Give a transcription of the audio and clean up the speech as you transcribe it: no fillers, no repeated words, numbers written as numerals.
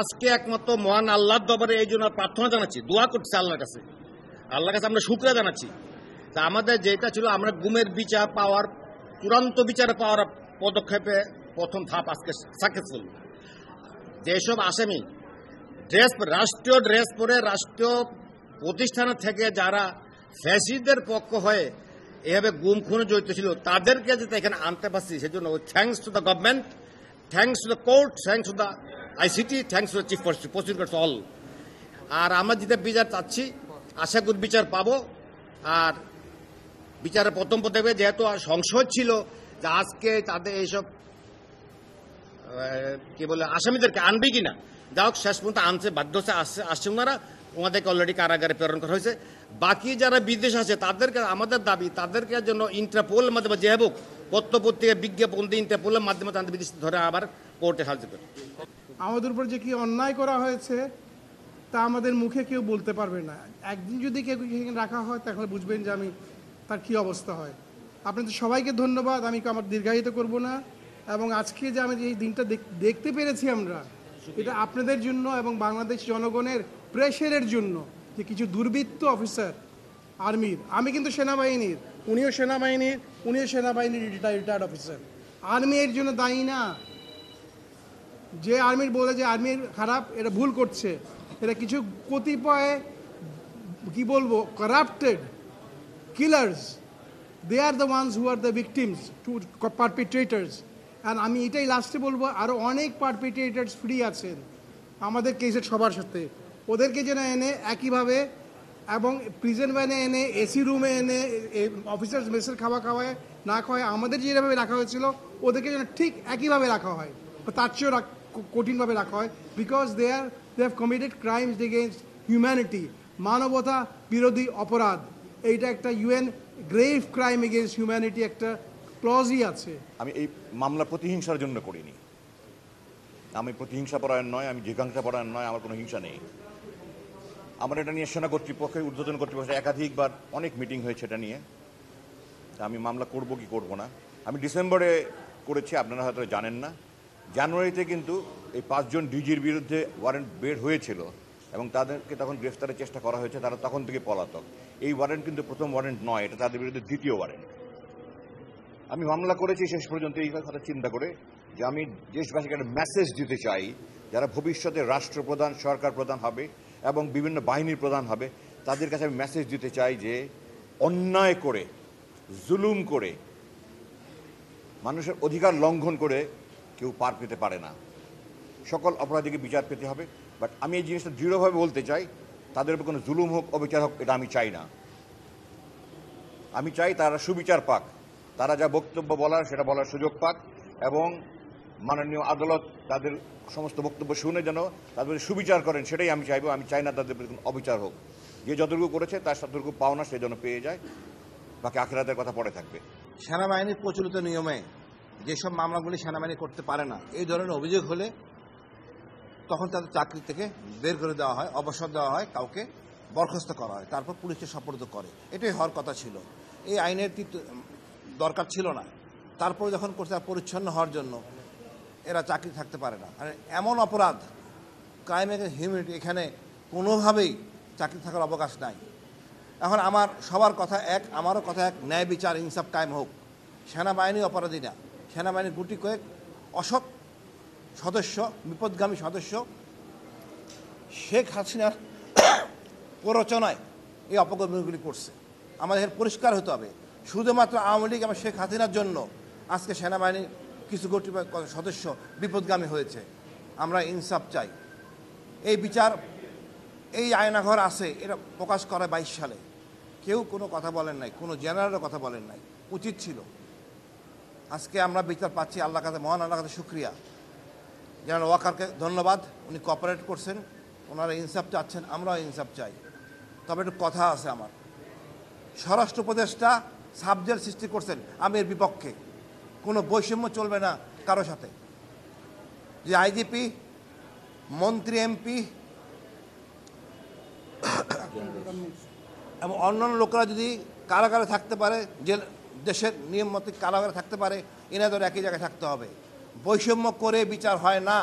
আজকে একমাত্র মহান আল্লাহর দরবারে এই জন্য প্রার্থনা জানাচ্ছি, দোয়া করছি আল্লাহর কাছে আমরা শুকরিয়া জানাচ্ছি। তা আমাদের যেটা ছিল আমরা গুমের বিচার পাওয়ার, চূড়ান্ত বিচারে পাওয়ার পদক্ষেপে প্রথম ধাপ আজকে সাকসেসফুল। যেসব আসামি রাষ্ট্রীয় ড্রেস পরে রাষ্ট্রীয় প্রতিষ্ঠানের থেকে যারা ফ্যাসিস্টদের পক্ষ হয়ে এভাবে গুম খুনে জড়িত ছিল তাদেরকে যাতে এখানে আনতে পারছি, সেজন্য thanks to the government, thanks to the court, thanks to the ICT, thanks to the chief prosecutor all. আর আমরা যেটা বিচার চাচ্ছি আশা করি বিচার পাবো। আর বিচারের প্রথম পদক্ষেপে যেহেতু সংশয় ছিল যে আজকে তাদের এইসব কি বলে আসামিদেরকে আনবে কিনা, যা হোক শেষ পর্যন্ত আনছে, বাধ্য আসছে ওনারা, ওনাদেরকে অলরেডি কারাগারে প্রেরণ করা হয়েছে। বাকি যারা বিদেশ আছে তাদেরকে আমাদের দাবি তাদেরকে জন্য ইন্টারপোলের মাধ্যমে যে হোক পত্রপত্রিকা বিজ্ঞাপন দিয়ে ইন্টারপোলের মাধ্যমে তাদের বিদেশ ধরে আবার কোর্টে হাজির করে। আমাদের উপর যে কি অন্যায় করা হয়েছে তা আমাদের মুখে কেউ বলতে পারবে না। একদিন যদি কেউ রাখা হয় তাহলে বুঝবেন যে আমি তার কী অবস্থা হয়। আপনাদের সবাইকে ধন্যবাদ, আমি আমার দীর্ঘায়িত করব না। এবং আজকে যে আমি এই দিনটা দেখতে পেরেছি আমরা, এটা আপনাদের জন্য এবং বাংলাদেশ জনগণের প্রেশারের জন্য যে কিছু দুর্বৃত্ত অফিসার আর্মির, আমি কিন্তু সেনাবাহিনীর, উনিও সেনাবাহিনীর রিটায়ার্ড অফিসার, আর্মি এর জন্য দায়ী না। যে আর্মির বলে যে আর্মির খারাপ, এটা ভুল করছে। এটা কিছু কতিপয় কি বলবো corrupted killers, they are the ones who are the victims to perpetrators. আর আমি এটাই লাস্টে বলবো, আরও অনেক পারপিট্রেটার্স ফ্রি আছেন আমাদের কেসের সবার সাথে, ওদেরকে যেন এনে একইভাবে এবং প্রিজন ভ্যানে এনে এসি রুমে এনে অফিসার্স মেসের খাওয়ায় না খাওয়ায় আমাদের যেভাবে রাখা হয়েছিল ওদেরকে যেন ঠিক একইভাবে রাখা হয়, তার চেয়েও কঠিনভাবে রাখা হয়। Because they have committed crimes against humanity, মানবতা বিরোধী অপরাধ। এইটা একটা UN grave crime against humanity একটা ক্লজই আছে। আমি এই মামলা প্রতিহিংসার জন্য করিনি, আমি প্রতিহিংসা পরায়ণ নয়, আমি জিজ্ঞাসা পরায়ণ নয়, আমার কোনো হিংসা নেই। আমার এটা নিয়ে সেনা কর্তৃপক্ষের ঊর্ধ্বতন কর্তৃপক্ষের একাধিকবার অনেক মিটিং হয়েছে এটা নিয়ে। আমি মামলা করব কি করব না, আমি ডিসেম্বরে করেছি, আপনারা হয়তো জানেন না। জানুয়ারিতে কিন্তু এই 5 জন ডিজির বিরুদ্ধে ওয়ারেন্ট বের হয়েছিল এবং তাদেরকে তখন গ্রেফতারের চেষ্টা করা হয়েছে, তারা তখন থেকে পলাতক। এই ওয়ারেন্ট কিন্তু প্রথম ওয়ারেন্ট নয়, এটা তাদের বিরুদ্ধে দ্বিতীয় ওয়ারেন্ট। আমি মামলা করেছি শেষ পর্যন্ত এই কথা চিন্তা করে যে আমি দেশবাসীকে একটা মেসেজ দিতে চাই, যারা ভবিষ্যতে রাষ্ট্রপ্রধান, সরকার প্রধান হবে এবং বিভিন্ন বাহিনীর প্রধান হবে, তাদের কাছে আমি মেসেজ দিতে চাই যে অন্যায় করে, জুলুম করে, মানুষের অধিকার লঙ্ঘন করে কেউ পার পেতে পারে না। সকল অপরাধীকে বিচার পেতে হবে। বাট আমি এই জিনিসটা দৃঢ়ভাবে বলতে চাই, তাদের উপর কোনো জুলুম হোক, অবিচার হোক, এটা আমি চাই না। আমি চাই তারা সুবিচার পাক, তারা যা বক্তব্য বলার সেটা বলার সুযোগ পাক এবং মাননীয় আদালত তাদের সমস্ত বক্তব্য শুনে যেন তাদের সুবিচার করেন, সেটাই আমি চাইবো। আমি চাই না তাদের প্রতি কোনো অবিচার হোক। যে যতটুকু করেছে তার যতটুকু পাওনা সে যেন পেয়ে যায়, বাকি আখিরাতের কথা পরে থাকবে। সেনাবাহিনীর প্রচলিত নিয়মে যেসব মামলাগুলি সেনাবাহিনী করতে পারে না, এই ধরনের অভিযোগ হলে তখন তাদের চাকরি থেকে বের করে দেওয়া হয়, অবসর দেওয়া হয়, কাউকে বরখাস্ত করা হয়, তারপর পুলিশকে সোপর্দ করে। এটাই হওয়ার কথা ছিল, এই আইনের দরকার ছিল না। তারপরে যখন করতে পরিচ্ছন্ন হওয়ার জন্য এরা চাকরি থাকতে পারে না। আর এমন অপরাধ, ক্রাইম এগেইনস্ট হিউম্যানিটি, এখানে কোনোভাবেই চাকরি থাকার অবকাশ নাই। এখন আমার সবার কথা এক, আমারও কথা এক, ন্যায় বিচার ইনসাফ কায়েম হোক। সেনাবাহিনী অপরাধী না, সেনাবাহিনীর গুটি কয়েক অসৎ সদস্য, বিপদগামী সদস্য শেখ হাসিনার প্ররোচনায় এই অপকর্মগুলি করছে। আমাদের পরিষ্কার হতে হবে, শুধুমাত্র আওয়ামী লীগ এবং শেখ হাসিনার জন্য আজকে সেনাবাহিনীর কিছু কর্তৃপক্ষ সদস্য বিপদগামী হয়েছে। আমরা ইনসাফ চাই। এই বিচার, এই আয়নাঘর আছে, এটা প্রকাশ করে 22 সালে। কেউ কোনো কথা বলেন নাই, কোনো জেনারেলও কথা বলেন নাই, উচিত ছিল। আজকে আমরা বিচার পাচ্ছি, আল্লাহ কাছে, মহান আল্লাহ কাছে শুক্রিয়া। জেনারেল ওয়াকারকে ধন্যবাদ, উনি কোঅপারেট করছেন, ওনারা ইনসাফ চাচ্ছেন, আমরাও ইনসাফ চাই। তবে একটু কথা আছে আমার, স্বরাষ্ট্র উপদেষ্টা সাবজেক্ট সৃষ্টি করছেন, আমি এর বিপক্ষে। কোনো বৈষম্য চলবে না কারো সাথে। যে আইজিপি, মন্ত্রী, এমপি এবং অন্যান্য লোকেরা যদি কারাগারে থাকতে পারে, যে দেশের নিয়ম মতো কারাগারে থাকতে পারে, এনাদের একই জায়গায় থাকতে হবে। বৈষম্য করে বিচার হয় না।